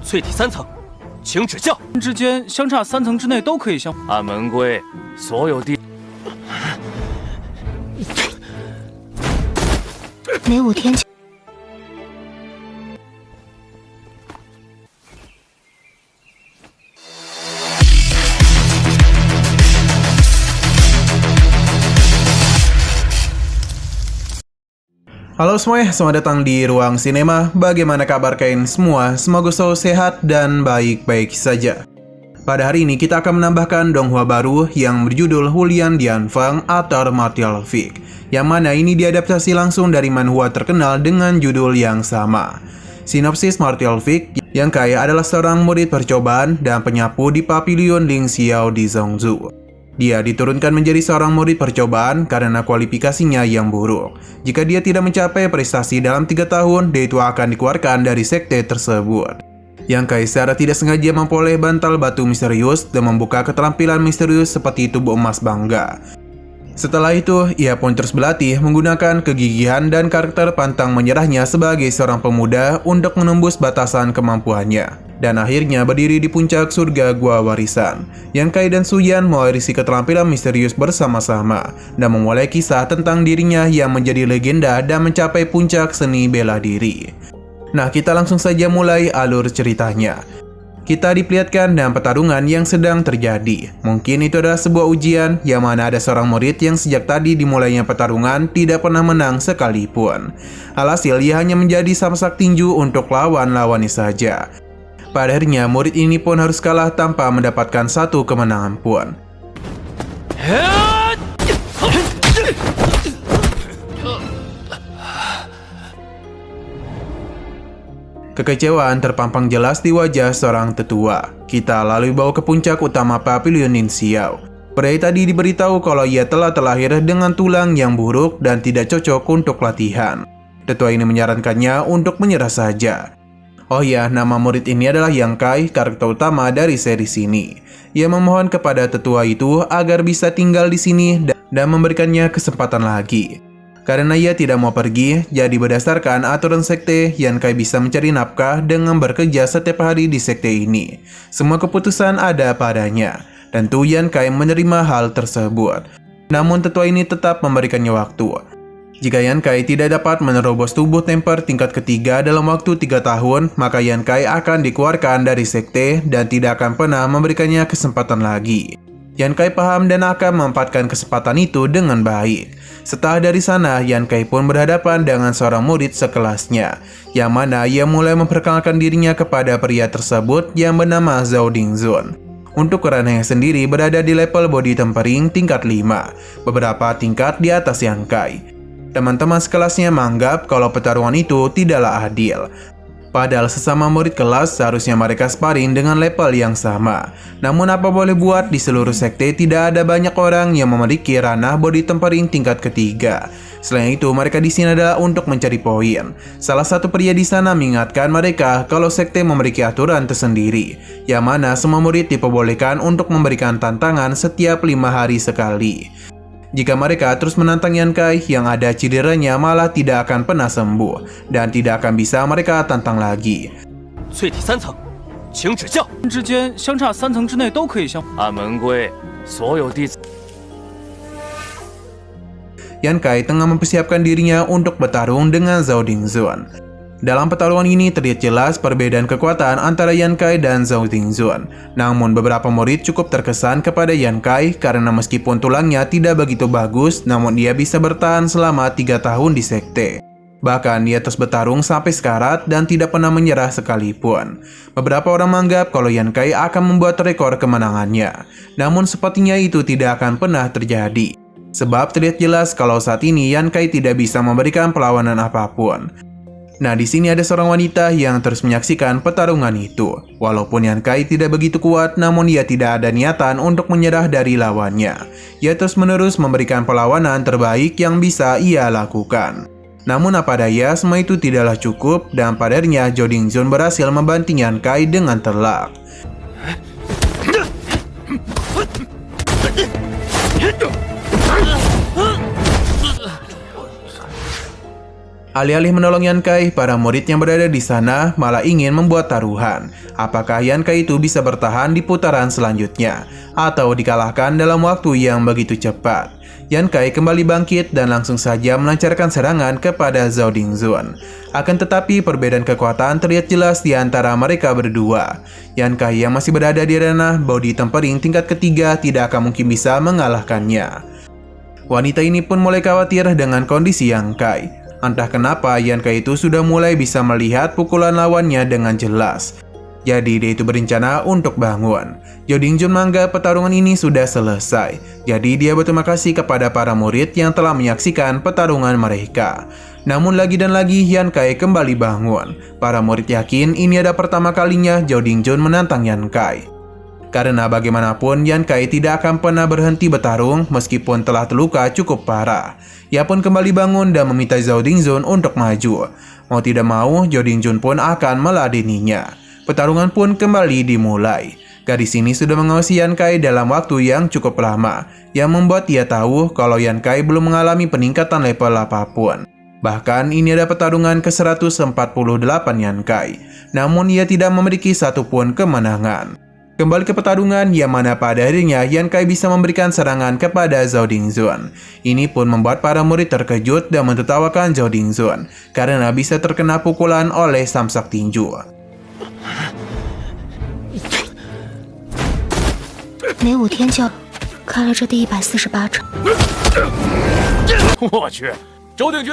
淬体3层，请指教。之间相差3层之内都可以相。按门规，所有地雷武天骄。 Halo semuanya, selamat datang di Ruang Sinema. Bagaimana kabar kalian semua? Semoga selalu sehat dan baik-baik saja. Pada hari ini kita akan menambahkan donghua baru yang berjudul Hulian Dianfang atau Martial Fiqh, yang mana ini diadaptasi langsung dari manhwa terkenal dengan judul yang sama. Sinopsis Martial Fiqh, yang kaya adalah seorang murid percobaan dan penyapu di Pavilion Ling Xiao di Zhongzhou. Dia diturunkan menjadi seorang murid percobaan karena kualifikasinya yang buruk. Jika dia tidak mencapai prestasi dalam 3 tahun, dia itu akan dikeluarkan dari sekte tersebut. Yang Kai secara tidak sengaja memperoleh bantal batu misterius dan membuka keterampilan misterius seperti tubuh emas bangga. Setelah itu, ia pun terus berlatih menggunakan kegigihan dan karakter pantang menyerahnya sebagai seorang pemuda untuk menembus batasan kemampuannya. Dan akhirnya berdiri di puncak surga gua warisan. Yang Kai dan Suyan mewarisi keterampilan misterius bersama-sama dan memulai kisah tentang dirinya yang menjadi legenda dan mencapai puncak seni bela diri. Nah, kita langsung saja mulai alur ceritanya. Kita diperlihatkan dalam pertarungan yang sedang terjadi. Mungkin itu adalah sebuah ujian yang mana ada seorang murid yang sejak tadi dimulainya pertarungan tidak pernah menang sekalipun. Alhasil ia hanya menjadi samsak tinju untuk lawan-lawannya saja. Pada akhirnya murid ini pun harus kalah tanpa mendapatkan satu kemenangan pun. Kekecewaan terpampang jelas di wajah seorang tetua. Kita lalu bawa ke puncak utama Pavilion Ling Xiao. Pria tadi diberitahu kalau ia telah terlahir dengan tulang yang buruk dan tidak cocok untuk latihan. Tetua ini menyarankannya untuk menyerah saja. Oh ya, nama murid ini adalah Yang Kai, karakter utama dari seri ini. Ia memohon kepada tetua itu agar bisa tinggal di sini dan memberikannya kesempatan lagi. Karena ia tidak mau pergi, jadi berdasarkan aturan sekte, Yang Kai bisa mencari nafkah dengan bekerja setiap hari di sekte ini. Semua keputusan ada padanya. Tentu Yang Kai menerima hal tersebut. Namun tetua ini tetap memberikannya waktu. Jika Yang Kai tidak dapat menerobos tubuh temper tingkat ketiga dalam waktu 3 tahun, maka Yang Kai akan dikeluarkan dari sekte dan tidak akan pernah memberikannya kesempatan lagi. Yang Kai paham dan akan memanfaatkan kesempatan itu dengan baik. Setelah dari sana, Yang Kai pun berhadapan dengan seorang murid sekelasnya, yang mana ia mulai memperkenalkan dirinya kepada pria tersebut yang bernama Zhao Dingzun. Untuk ranahnya sendiri berada di level body tempering tingkat 5, beberapa tingkat di atas Yang Kai. Teman-teman sekelasnya menganggap kalau pertarungan itu tidaklah adil. Padahal sesama murid kelas seharusnya mereka sparring dengan level yang sama. Namun apa boleh buat, di seluruh sekte tidak ada banyak orang yang memiliki ranah body tempering tingkat ketiga. Selain itu, mereka di sini adalah untuk mencari poin. Salah satu pria di sana mengingatkan mereka kalau sekte memiliki aturan tersendiri, yang mana semua murid diperbolehkan untuk memberikan tantangan setiap 5 hari sekali. Jika mereka terus menantang Yang Kai, yang ada cederanya malah tidak akan pernah sembuh dan tidak akan bisa mereka tantang lagi. 淬体3层，请指教。之间相差3层之内都可以相。按门规，所有弟子。 Yang Kai tengah mempersiapkan dirinya untuk bertarung dengan Zhao Dingzun. Dalam pertarungan ini terlihat jelas perbedaan kekuatan antara Yang Kai dan Zhao Dingzun. Namun beberapa murid cukup terkesan kepada Yang Kai karena meskipun tulangnya tidak begitu bagus, namun dia bisa bertahan selama 3 tahun di sekte. Bahkan dia terus bertarung sampai sekarat dan tidak pernah menyerah sekalipun. Beberapa orang menganggap kalau Yang Kai akan membuat rekor kemenangannya. Namun sepertinya itu tidak akan pernah terjadi. Sebab terlihat jelas kalau saat ini Yang Kai tidak bisa memberikan perlawanan apapun. Nah, di sini ada seorang wanita yang terus menyaksikan pertarungan itu. Walaupun Yang Kai tidak begitu kuat, namun ia tidak ada niatan untuk menyerah dari lawannya. Ia terus-menerus memberikan perlawanan terbaik yang bisa ia lakukan. Namun apa daya, semua itu tidaklah cukup dan pada akhirnya Zhao Dingzun berhasil membanting Yang Kai dengan telak. Alih-alih menolong Yan Kai, para murid yang berada di sana malah ingin membuat taruhan. Apakah Yan Kai itu bisa bertahan di putaran selanjutnya, atau dikalahkan dalam waktu yang begitu cepat. Yan Kai kembali bangkit dan langsung saja melancarkan serangan kepada Zhao Dingzun. Akan tetapi perbedaan kekuatan terlihat jelas di antara mereka berdua. Yan Kai yang masih berada di ranah body tempering tingkat ketiga tidak akan mungkin bisa mengalahkannya. Wanita ini pun mulai khawatir dengan kondisi Yan Kai. Entah kenapa Yan Kai itu sudah mulai bisa melihat pukulan lawannya dengan jelas. Jadi dia itu berencana untuk bangun. Zhao Dingzun menganggap pertarungan ini sudah selesai. Jadi dia berterima kasih kepada para murid yang telah menyaksikan pertarungan mereka. Namun lagi dan lagi Yan Kai kembali bangun. Para murid yakin ini ada pertama kalinya Zhao Dingzun menantang Yan Kai. Karena bagaimanapun Yan Kai tidak akan pernah berhenti bertarung meskipun telah terluka cukup parah. Ia pun kembali bangun dan meminta Zhao Dingzun untuk maju. Mau tidak mau, Zhao Dingzun pun akan meladeninya. Pertarungan pun kembali dimulai. Gadis ini sudah mengawasi Yan Kai dalam waktu yang cukup lama, yang membuat ia tahu kalau Yan Kai belum mengalami peningkatan level apapun. Bahkan ini ada pertarungan ke-148 Yan Kai, namun ia tidak memiliki satupun kemenangan. Kembali ke pertarungan yang mana pada akhirnya Yan Kai bisa memberikan serangan kepada Zhao Dingzun. Ini pun membuat para murid terkejut dan mentertawakan Zhao Dingzun karena bisa terkena pukulan oleh samsak tinju. 每5天就开了这第148场。我去，周鼎钧！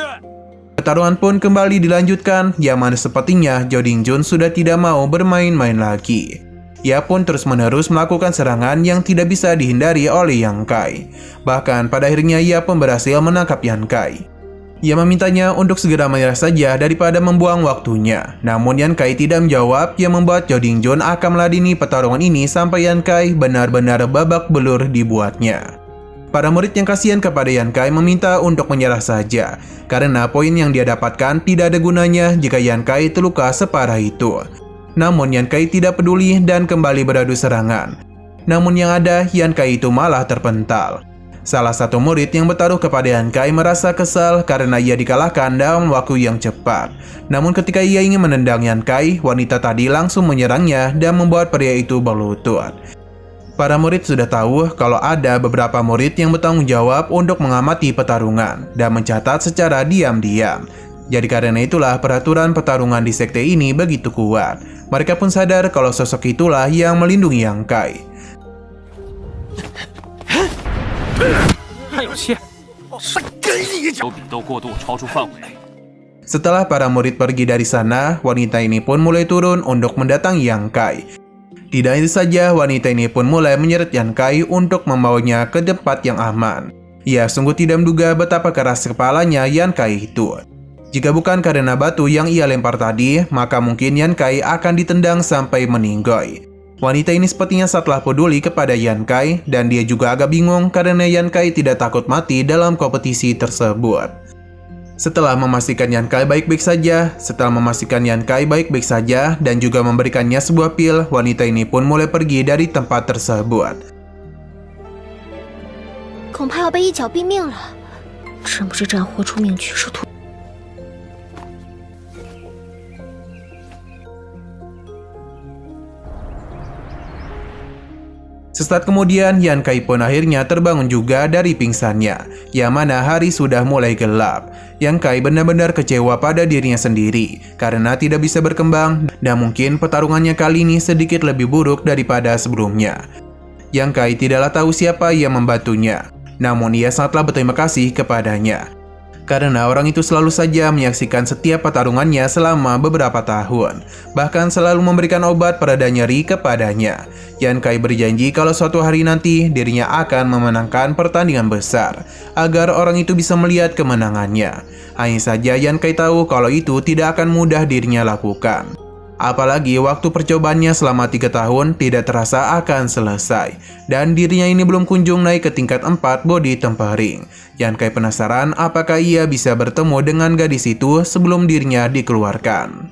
Pertarungan pun kembali dilanjutkan, yang mana sepertinya Zhao Dingzun sudah tidak mau bermain-main lagi. Ia pun terus-menerus melakukan serangan yang tidak bisa dihindari oleh Yan Kai. Bahkan pada akhirnya ia pun berhasil menangkap Yan Kai. Ia memintanya untuk segera menyerah saja daripada membuang waktunya. Namun Yan Kai tidak menjawab, yang membuat Zhao Dingzun akan meladeni pertarungan ini sampai Yan Kai benar-benar babak belur dibuatnya. Para murid yang kasihan kepada Yan Kai meminta untuk menyerah saja, karena poin yang dia dapatkan tidak ada gunanya jika Yan Kai terluka separah itu. Namun Yan Kai tidak peduli dan kembali beradu serangan. Namun yang ada, Yan Kai itu malah terpental. Salah satu murid yang bertaruh kepada Yan Kai merasa kesal karena ia dikalahkan dalam waktu yang cepat. Namun ketika ia ingin menendang Yan Kai, wanita tadi langsung menyerangnya dan membuat pria itu berlutut. Para murid sudah tahu kalau ada beberapa murid yang bertanggung jawab untuk mengamati pertarungan dan mencatat secara diam-diam. Jadi karena itulah peraturan pertarungan di sekte ini begitu kuat. Mereka pun sadar kalau sosok itulah yang melindungi Yan Kai. Setelah para murid pergi dari sana, wanita ini pun mulai turun untuk mendatangi Yan Kai. Tidak itu saja, wanita ini pun mulai menyeret Yan Kai untuk membawanya ke tempat yang aman. Ia sungguh tidak menduga betapa keras kepalanya Yan Kai itu. Jika bukan karena batu yang ia lempar tadi, maka mungkin Yan Kai akan ditendang sampai meninggoy. Wanita ini sepertinya setelah peduli kepada Yan Kai, dan dia juga agak bingung karena Yan Kai tidak takut mati dalam kompetisi tersebut. Setelah memastikan Yan Kai baik-baik saja, dan juga memberikannya sebuah pil, wanita ini pun mulai pergi dari tempat tersebut. 恐怕要被一脚毙命了，真不知这样豁出命去是图。 Sesaat kemudian, Yan Kai pun akhirnya terbangun juga dari pingsannya, yang mana hari sudah mulai gelap. Yan Kai benar-benar kecewa pada dirinya sendiri, karena tidak bisa berkembang, dan mungkin pertarungannya kali ini sedikit lebih buruk daripada sebelumnya. Yan Kai tidaklah tahu siapa yang membantunya, namun ia sangatlah berterima kasih kepadanya. Karena orang itu selalu saja menyaksikan setiap pertarungannya selama beberapa tahun, bahkan selalu memberikan obat pereda nyeri kepadanya. Yan Kai berjanji kalau suatu hari nanti dirinya akan memenangkan pertandingan besar, agar orang itu bisa melihat kemenangannya. Hanya saja Yan Kai tahu kalau itu tidak akan mudah dirinya lakukan. Apalagi waktu percobaannya selama 3 tahun tidak terasa akan selesai, dan dirinya ini belum kunjung naik ke tingkat 4 body tempering. Yan Kai penasaran apakah ia bisa bertemu dengan gadis itu sebelum dirinya dikeluarkan.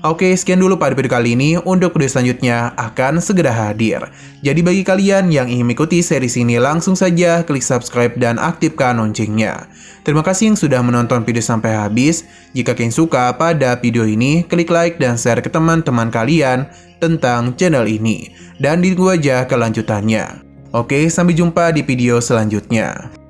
Oke, sekian dulu pada video kali ini. Untuk video selanjutnya akan segera hadir. Jadi bagi kalian yang ingin mengikuti series ini, langsung saja klik subscribe dan aktifkan loncengnya. Terima kasih yang sudah menonton video sampai habis. Jika kalian suka pada video ini, klik like dan share ke teman-teman kalian tentang channel ini. Dan ditunggu aja kelanjutannya. Oke, sampai jumpa di video selanjutnya.